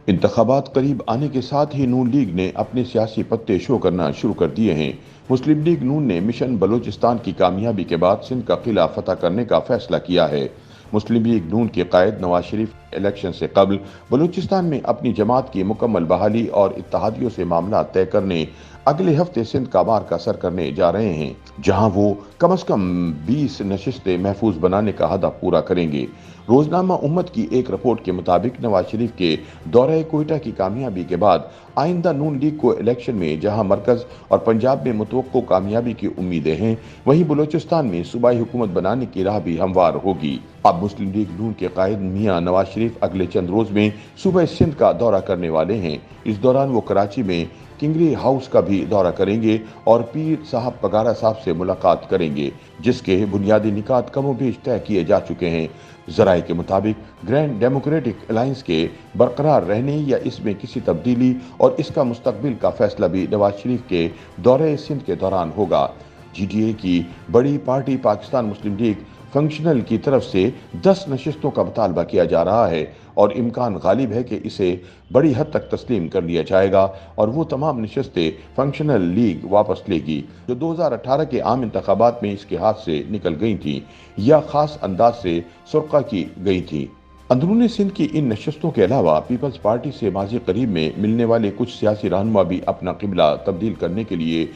इंतखाबात करीब आने के साथ ही नून लीग ने अपने सियासी पत्ते शो करना शुरू कर दिए हैं। मुस्लिम लीग नून ने मिशन बलूचिस्तान की कामयाबी के बाद सिंध का किला फतह करने का फैसला किया है। मुस्लिम लीग नून के कायद नवाज शरीफ इलेक्शन से कबल बलूचिस्तान में अपनी जमात की मुकम्मल बहाली और इत्तेहादियों से मामला तय करने अगले हफ्ते सिंध का बार का सर करने जा रहे हैं, जहां वो कम से कम 20 नशिस्तें महफूज बनाने का हदफ पूरा करेंगे। रोजनामा उम्मत की एक रिपोर्ट के मुताबिक नवाज शरीफ के दौरे कोयटा की कामयाबी के बाद आइंदा नून लीग को इलेक्शन में जहां मरकज और पंजाब में मुतवक्को कामयाबी की उम्मीदें हैं, वहीं बलूचिस्तान में सूबाई हुकूमत बनाने की राह भी हमवार होगी। अब मुस्लिम लीग नून के कायद मियां नवाज शरीफ अगले चंद रोज में सूबे सिंध का दौरा करने वाले हैं। इस दौरान वो कराची में किंगरी हाउस का भी दौरा करेंगे और पीर साहब पगारा साहब से मुलाकात करेंगे, जिसके बुनियादी निकात कमोबेश तय किए जा चुके हैं। जराये के मुताबिक ग्रैंड डेमोक्रेटिक अलायंस के बरकरार रहने या इसमें किसी तब्दीली और इसका मुस्तकबिल का फैसला भी नवाज शरीफ के दौरे सिंध के दौरान होगा। GDA की बड़ी पार्टी पाकिस्तान मुस्लिम लीग फंक्शनल की तरफ से 10 नशिस्तों का मुतालबा किया जा रहा है और इम्कान गालिब है कि इसे बड़ी हद तक तस्लीम कर लिया जाएगा और वो तमाम नशिस्तें फंक्शनल लीग वापस लेगी, जो 2018 के आम इंतखाबात में इसके हाथ से निकल गई थी या खास अंदाज से सुरखा की गई थी। अंदरूनी सिंध की इन नशिस्तों के अलावा पीपल्स पार्टी से माजी करीब में मिलने वाले कुछ सियासी रहनुमा भी अपना किबला तब्दील करने के लिए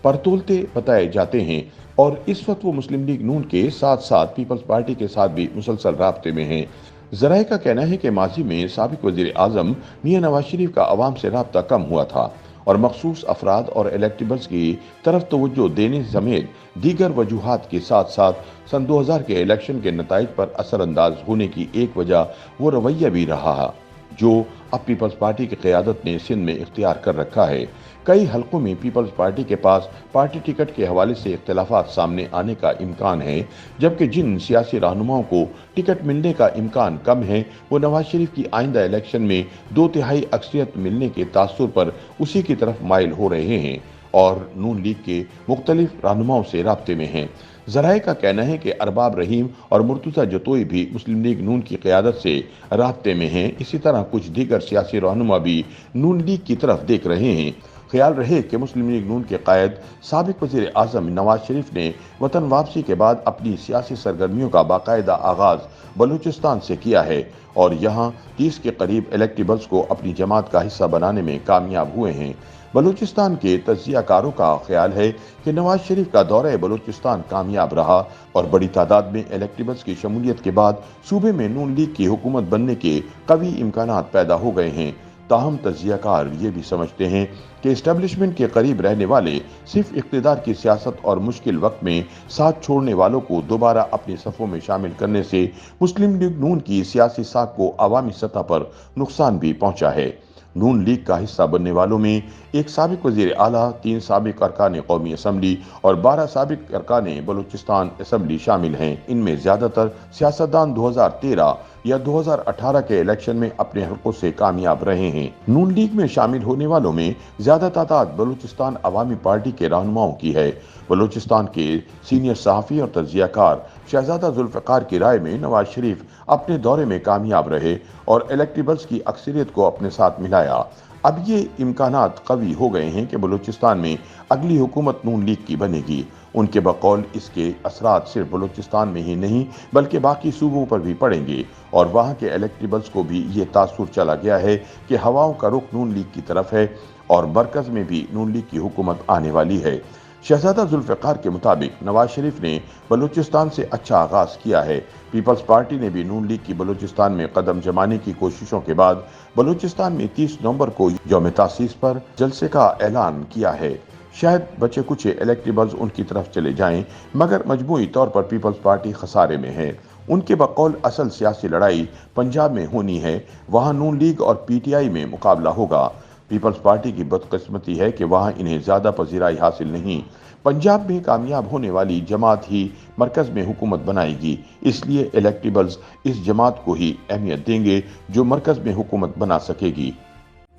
परतोलते बताए जाते हैं और इस वक्त वो मुस्लिम लीग नून के साथ साथ पीपल्स पार्टी के साथ भी मुसलसल राब्ते में हैं। जराये का कहना है कि माजी में साबिक वजीर आजम मियां नवाज शरीफ का अवाम से राब्ता कम हुआ था और मखसूस अफराद और इलेक्टेबल्स की तरफ तवज्जो देने समेत दीगर वजूहात के साथ साथ सन 2000 के इलेक्शन के नताइज पर असरअंदाज होने की एक वजह वो रवैया भी रहा जो अब पीपल्स पार्टी की क़यादत ने सिंध में इख्तियार कर रखा है। कई हलकों में पीपल्स पार्टी के पास पार्टी टिकट के हवाले से इख्तिलाफात सामने आने का इम्कान है, जबकि जिन सियासी रहनुमाओं को टिकट मिलने का इम्कान कम है वो नवाज शरीफ की आइंदा इलेक्शन में 2/3 अक्सरियत मिलने के तासुर पर उसी की तरफ माइल हो रहे हैं और नून लीग के मुख्तलिफ रहनुमाओं से राब्ते में हैं। जराये का कहना है कि अरबाब रहीम और मुर्तज़ा जतोई भी मुस्लिम लीग नून की क़यादत से राब्ते में हैं। इसी तरह कुछ दीगर सियासी रहनुमा भी नून लीग की तरफ देख रहे हैं। ख्याल रहे कि मुस्लिम लीग नून के कायद साबिक वज़ीर आज़म नवाज शरीफ ने वतन वापसी के बाद अपनी सियासी सरगर्मियों का बाकायदा आगाज़ बलूचिस्तान से किया है और यहाँ 30 के करीब इलेक्टेबल्स को अपनी जमात का हिस्सा बनाने में कामयाब हुए हैं। बलूचिस्तान के तज्जियाकारों का ख्याल है कि नवाज शरीफ का दौरा बलूचिस्तान कामयाब रहा और बड़ी तादाद में इलेक्टेबल्स की शमूलियत के बाद सूबे में नून लीग की हुकूमत बनने के कवी इम्कानात पैदा हो गए हैं। ताहम तज्जियाकार ये भी समझते हैं कि इस्टेब्लिशमेंट के करीब रहने वाले सिर्फ इक़्तिदार की सियासत और मुश्किल वक्त में साथ छोड़ने वालों को दोबारा अपनी सफ़ों में शामिल करने से मुस्लिम लीग नून की सियासी साख को अवामी सतह पर नुकसान भी पहुंचा है। नून लीग का हिस्सा बनने वालों में एक साबिक वज़ीर आला, 3 साबिक अरकान कौमी असम्बली और 12 साबिक अरकान बलूचिस्तान असम्बली शामिल हैं। इनमें ज़्यादातर सियासतदान 2013 या 2018 के इलेक्शन में अपने हलकों से कामयाब रहे हैं। नून लीग में शामिल होने वालों में ज़्यादा तादाद बलूचिस्तान अवामी पार्टी के रहनुमाओं की है। बलूचिस्तान के सीनियर सहाफ़ी और तज्जियाकार शहजादा जुल्फ़िकार की राय में नवाज शरीफ अपने दौरे में कामयाब रहे और इलेक्टेबल्स की अक्सरियत को अपने साथ मिलाया। अब ये इम्कानात कवी हो गए हैं कि बलूचिस्तान में अगली हुकूमत नून लीग की बनेगी। उनके बकौल इसके असरात सिर्फ बलूचिस्तान में ही नहीं बल्कि बाकी सूबों पर भी पड़ेंगे और वहाँ के इलेक्टेबल्स को भी ये तासुर चला गया है कि हवाओं का रुख नून लीग की तरफ है और मरकज़ में भी नून लीग की हुकूमत आने वाली है। शहजादा जुल्फ़िकार के मुताबिक नवाज शरीफ ने बलूचिस्तान से अच्छा आगाज़ किया है। पीपल्स पार्टी ने भी नून लीग की बलूचिस्तान में कदम जमाने की कोशिशों के बाद बलूचिस्तान में 30 नवंबर को यौम तासीस पर जलसे का ऐलान किया है। शायद बचे कुछ इलेक्टेबल्स उनकी तरफ चले जाएं, मगर मजमूई तौर पर पीपल्स पार्टी खसारे में है। उनके बकौल असल सियासी लड़ाई पंजाब में होनी है, वहाँ नून लीग और PTI में मुकाबला होगा। पीपल्स पार्टी की बदकिस्मती है कि वहाँ इन्हें ज़्यादा पजीराई हासिल नहीं। पंजाब में कामयाब होने वाली जमात ही मरकज़ में हुकूमत बनाएगी, इसलिए इलेक्टेबल्स इस जमात को ही अहमियत देंगे जो मरकज़ में हुकूमत बना सकेगी।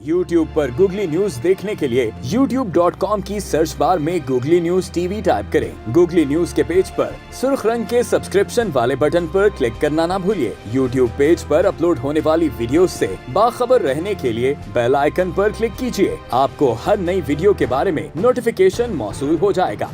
YouTube पर गूगली न्यूज देखने के लिए youtube.com की सर्च बार में गूगली न्यूज टीवी टाइप करें। गूगली न्यूज के पेज पर सुर्ख रंग के सब्सक्रिप्शन वाले बटन पर क्लिक करना ना भूलिए। YouTube पेज पर अपलोड होने वाली वीडियो से बाखबर रहने के लिए बेल आइकन पर क्लिक कीजिए। आपको हर नई वीडियो के बारे में नोटिफिकेशन मौसूल हो जाएगा।